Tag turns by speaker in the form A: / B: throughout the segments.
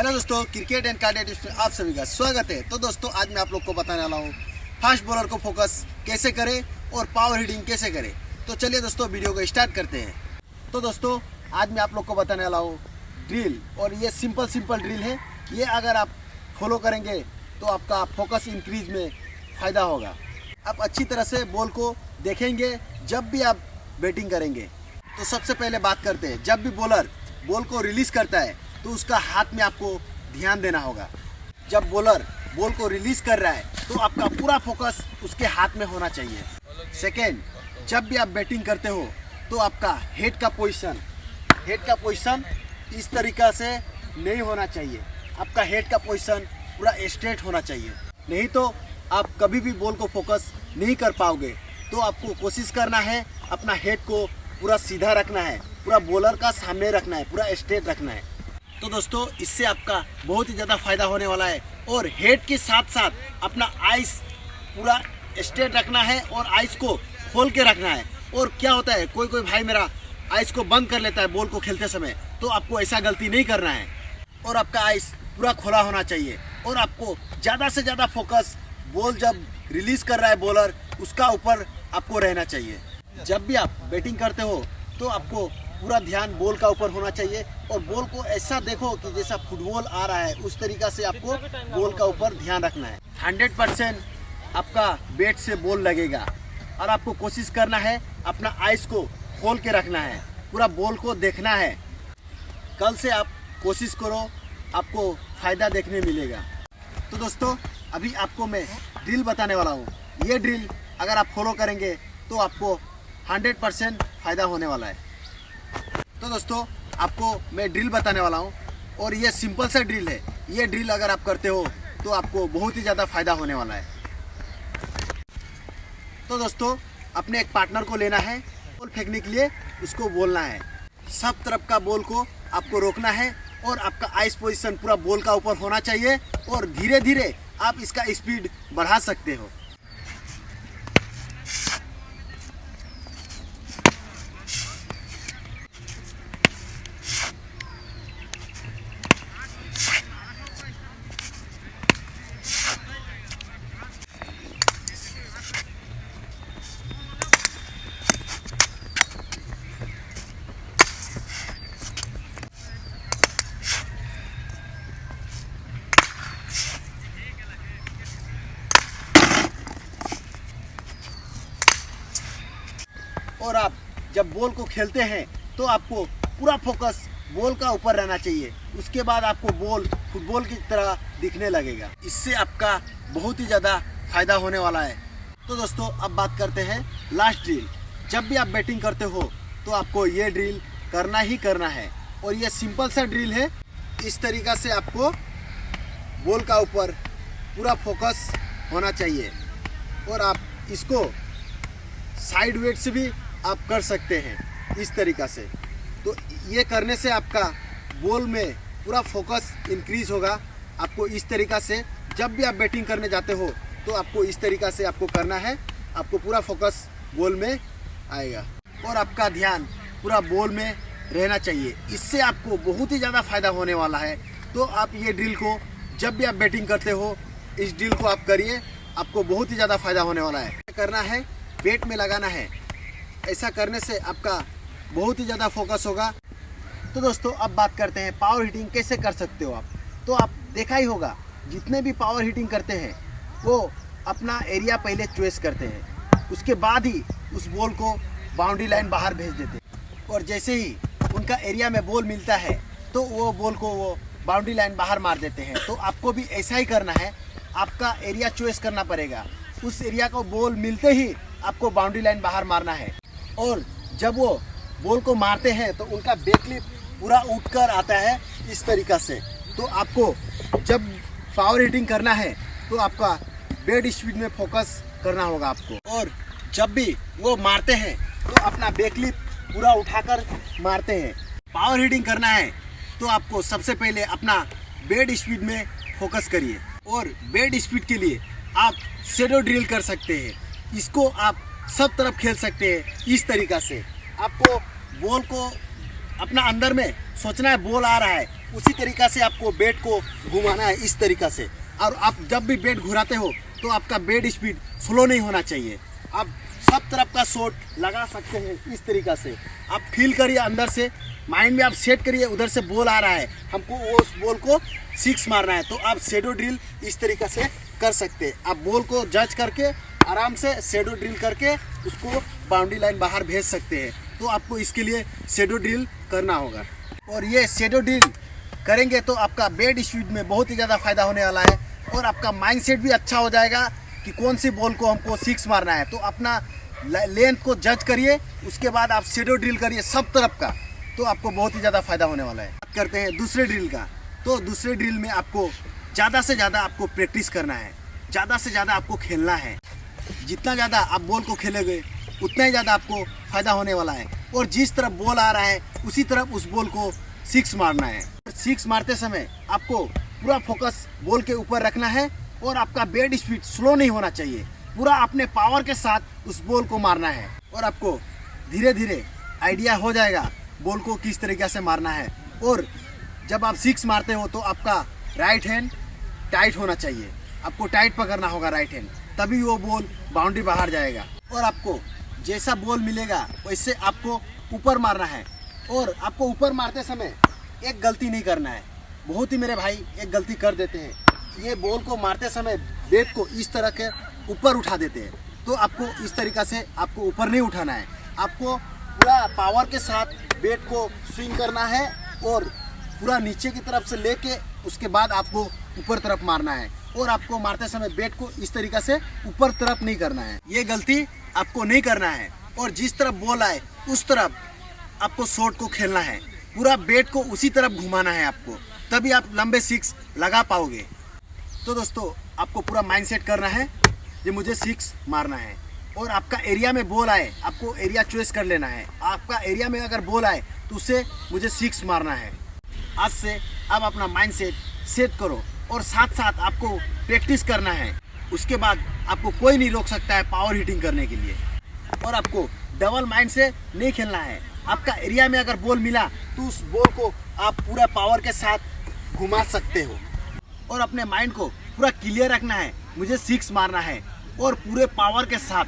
A: Hello दोस्तों, cricket and card tips में आप सभी का स्वागत है। तो दोस्तों, आज मैं आप लोग को बताने वाला हूँ फास्ट बॉलर को फोकस कैसे करें और पावर हिटिंग कैसे करें। तो चलिए दोस्तों, वीडियो को स्टार्ट करते हैं। तो दोस्तों, आज मैं आप लोग को बताने वाला हूँ ड्रिल, और ये सिंपल ड्रिल है। ये अगर आप फॉलो करेंगे तो आपका फोकस इंक्रीज में फ़ायदा होगा। आप अच्छी तरह से बॉल को देखेंगे जब भी आप बैटिंग करेंगे। तो सबसे पहले बात करते हैं, जब भी बॉलर बॉल को रिलीज़ करता है तो उसका हाथ में आपको ध्यान देना होगा। जब बॉलर बॉल को रिलीज़ कर रहा है तो आपका पूरा फोकस उसके हाथ में होना चाहिए। सेकेंड, जब भी आप बैटिंग करते हो तो आपका हेड का पोजीशन इस तरीक़ा से नहीं होना चाहिए। आपका हेड का पोजीशन पूरा स्ट्रेट होना चाहिए, नहीं तो आप कभी भी बॉल को फोकस नहीं कर पाओगे। तो आपको कोशिश करना है अपना हेड को पूरा सीधा रखना है, पूरा बॉलर का सामने रखना है, पूरा स्ट्रेट रखना है। तो दोस्तों, इससे आपका बहुत ही ज़्यादा फायदा होने वाला है। और हेड के साथ साथ अपना आइस पूरा स्ट्रेट रखना है और आइस को खोल के रखना है। और क्या होता है, कोई भाई मेरा आइस को बंद कर लेता है बॉल को खेलते समय, तो आपको ऐसा गलती नहीं करना है। और आपका आइस पूरा खोला होना चाहिए और आपको ज़्यादा से ज़्यादा फोकस बॉल जब रिलीज़ कर रहा है बॉलर, उसका ऊपर आपको रहना चाहिए। जब भी आप बैटिंग करते हो तो आपको पूरा ध्यान बॉल का ऊपर होना चाहिए और बॉल को ऐसा देखो कि जैसा फुटबॉल आ रहा है, उस तरीक़ा से आपको बॉल का ऊपर ध्यान रखना है। 100% आपका बैट से बॉल लगेगा और आपको कोशिश करना है अपना आइस को खोल के रखना है, पूरा बॉल को देखना है। कल से आप कोशिश करो, आपको फ़ायदा देखने मिलेगा। तो दोस्तों, अभी आपको मैं ड्रिल बताने वाला हूँ। ये ड्रिल अगर आप फॉलो करेंगे तो आपको 100% फ़ायदा होने वाला है। तो दोस्तों, आपको मैं ड्रिल बताने वाला हूँ और ये सिंपल सा ड्रिल है। ये ड्रिल अगर आप करते हो तो आपको बहुत ही ज़्यादा फ़ायदा होने वाला है। तो दोस्तों, अपने एक पार्टनर को लेना है, बॉल फेंकने के लिए उसको बोलना है। सब तरफ का बॉल को आपको रोकना है और आपका आइस पोजीशन पूरा बॉल का ऊपर होना चाहिए और धीरे धीरे आप इसका स्पीड बढ़ा सकते हो। और आप जब बॉल को खेलते हैं तो आपको पूरा फोकस बॉल का ऊपर रहना चाहिए। उसके बाद आपको बॉल फुटबॉल की तरह दिखने लगेगा। इससे आपका बहुत ही ज़्यादा फायदा होने वाला है। तो दोस्तों, अब बात करते हैं लास्ट ड्रिल। जब भी आप बैटिंग करते हो तो आपको ये ड्रिल करना ही करना है और ये सिंपल सा ड्रिल है। इस तरीक़ा से आपको बॉल का ऊपर पूरा फोकस होना चाहिए और आप इसको साइड वेट से भी आप कर सकते हैं इस तरीक़ा से। तो ये करने से आपका बॉल में पूरा फोकस इंक्रीज होगा। आपको इस तरीक़ा से जब भी आप बैटिंग करने जाते हो तो आपको इस तरीक़ा से आपको करना है। आपको पूरा फोकस बॉल में आएगा और आपका ध्यान पूरा बॉल में रहना चाहिए। इससे आपको बहुत ही ज़्यादा फ़ायदा होने वाला है। तो आप ये ड्रिल को जब भी आप बैटिंग करते हो, इस ड्रिल को आप करिए, आपको बहुत ही ज़्यादा फ़ायदा होने वाला है। करना है, बैट में लगाना है। ऐसा करने से आपका बहुत ही ज़्यादा फोकस होगा। तो दोस्तों, अब बात करते हैं पावर हिटिंग कैसे कर सकते हो आप। तो आप देखा ही होगा, जितने भी पावर हिटिंग करते हैं वो अपना एरिया पहले चॉइस करते हैं, उसके बाद ही उस बॉल को बाउंड्री लाइन बाहर भेज देते हैं। और जैसे ही उनका एरिया में बॉल मिलता है तो वो बॉल को वो बाउंड्री लाइन बाहर मार देते हैं। तो आपको भी ऐसा ही करना है। आपका एरिया चॉइस करना पड़ेगा। उस एरिया को बॉल मिलते ही आपको बाउंड्री लाइन बाहर मारना है। और जब वो बॉल को मारते हैं तो उनका बैक फ्लिप पूरा उठकर आता है इस तरीक़ा से। तो आपको जब पावर हिटिंग करना है तो आपका बैट स्पीड में फोकस करना होगा आपको। और जब भी वो मारते हैं तो अपना बैक फ्लिप पूरा उठाकर मारते हैं। पावर हिटिंग करना है तो आपको सबसे पहले अपना बैट स्पीड में फोकस करिए। और बैट स्पीड के लिए आप शैडो ड्रिल कर सकते हैं। इसको आप सब तरफ खेल सकते हैं इस तरीक़ा से। आपको बॉल को अपना अंदर में सोचना है, बॉल आ रहा है उसी तरीक़ा से आपको बैट को घुमाना है, इस तरीक़ा से। और आप जब भी बैट घुराते हो तो आपका बैट स्पीड स्लो नहीं होना चाहिए। आप सब तरफ का शॉट लगा सकते हैं इस तरीक़ा से। आप फील करिए अंदर से, माइंड में आप सेट करिए, उधर से बॉल आ रहा है, हमको उस बॉल को 6 मारना है, तो आप शैडो ड्रिल इस तरीक़ा से कर सकते हैं। आप बॉल को जज करके आराम से शैडो ड्रिल करके उसको बाउंड्री लाइन बाहर भेज सकते हैं। तो आपको इसके लिए शैडो ड्रिल करना होगा। और ये शैडो ड्रिल करेंगे तो आपका बैट स्पीड में बहुत ही ज़्यादा फायदा होने वाला है, और आपका माइंडसेट भी अच्छा हो जाएगा कि कौन सी बॉल को हमको 6 मारना है। तो अपना लेंथ को जज करिए, उसके बाद आप शैडो ड्रिल करिए सब तरफ का, तो आपको बहुत ही ज़्यादा फायदा होने वाला है। बात करते हैं दूसरे ड्रिल का। तो दूसरे ड्रिल में आपको ज़्यादा से ज़्यादा आपको प्रैक्टिस करना है, ज़्यादा से ज़्यादा आपको खेलना है। जितना ज़्यादा आप बॉल को खेलोगे उतना ही ज़्यादा आपको फ़ायदा होने वाला है। और जिस तरफ बॉल आ रहा है उसी तरफ उस बॉल को 6 मारना है। 6 मारते समय आपको पूरा फोकस बॉल के ऊपर रखना है, और आपका बैट स्पीड स्लो नहीं होना चाहिए। पूरा अपने पावर के साथ उस बॉल को मारना है, और आपको धीरे धीरे आइडिया हो जाएगा बॉल को किस तरीके से मारना है। और जब आप 6 मारते हो तो आपका राइट हैंड टाइट होना चाहिए, आपको टाइट पकड़ना होगा राइट हैंड, तभी वो बॉल बाउंड्री बाहर जाएगा। और आपको जैसा बॉल मिलेगा वैसे आपको ऊपर मारना है। और आपको ऊपर मारते समय एक गलती नहीं करना है। बहुत ही मेरे भाई एक गलती कर देते हैं, ये बॉल को मारते समय बैट को इस तरह के ऊपर उठा देते हैं। तो आपको इस तरीक़ा से आपको ऊपर नहीं उठाना है, आपको पूरा पावर के साथ बैट को स्विंग करना है, और पूरा नीचे की तरफ से लेके उसके बाद आपको ऊपर तरफ मारना है। और आपको मारते समय बैट को इस तरीक़ा से ऊपर तरफ नहीं करना है, ये गलती आपको नहीं करना है। और जिस तरफ बॉल आए उस तरफ आपको शॉट को खेलना है, पूरा बैट को उसी तरफ घुमाना है आपको, तभी आप लंबे 6 लगा पाओगे। तो दोस्तों आपको पूरा माइंडसेट करना है कि मुझे 6 मारना है। और आपका एरिया में बॉल आए, आपको एरिया चॉइस कर लेना है। आपका एरिया में अगर बॉल आए तो उससे मुझे 6 मारना है। आज से आप अपना माइंडसेट सेट करो, और साथ साथ आपको प्रैक्टिस करना है। उसके बाद आपको कोई नहीं रोक सकता है पावर हिटिंग करने के लिए। और आपको डबल माइंड से नहीं खेलना है। आपका एरिया में अगर बॉल मिला तो उस बॉल को आप पूरा पावर के साथ घुमा सकते हो। और अपने माइंड को पूरा क्लियर रखना है, मुझे 6 मारना है, और पूरे पावर के साथ।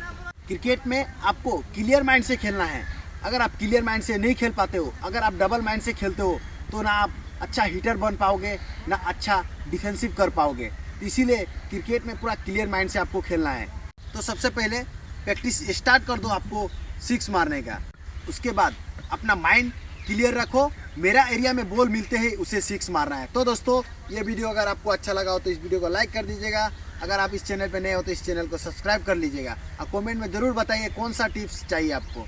A: क्रिकेट में आपको क्लियर माइंड से खेलना है। अगर आप क्लियर माइंड से नहीं खेल पाते हो, अगर आप डबल माइंड से खेलते हो, तो ना आप अच्छा हिटर बन पाओगे, ना अच्छा डिफेंसिव कर पाओगे। तो इसीलिए क्रिकेट में पूरा क्लियर माइंड से आपको खेलना है। तो सबसे पहले प्रैक्टिस स्टार्ट कर दो आपको 6 मारने का। उसके बाद अपना माइंड क्लियर रखो, मेरा एरिया में बॉल मिलते ही उसे 6 मारना है। तो दोस्तों ये वीडियो अगर आपको अच्छा लगा हो तो इस वीडियो को लाइक कर दीजिएगा। अगर आप इस चैनल पर नए हो तो इस चैनल को सब्सक्राइब कर लीजिएगा, और कमेंट में ज़रूर बताइए कौन सा टिप्स चाहिए आपको।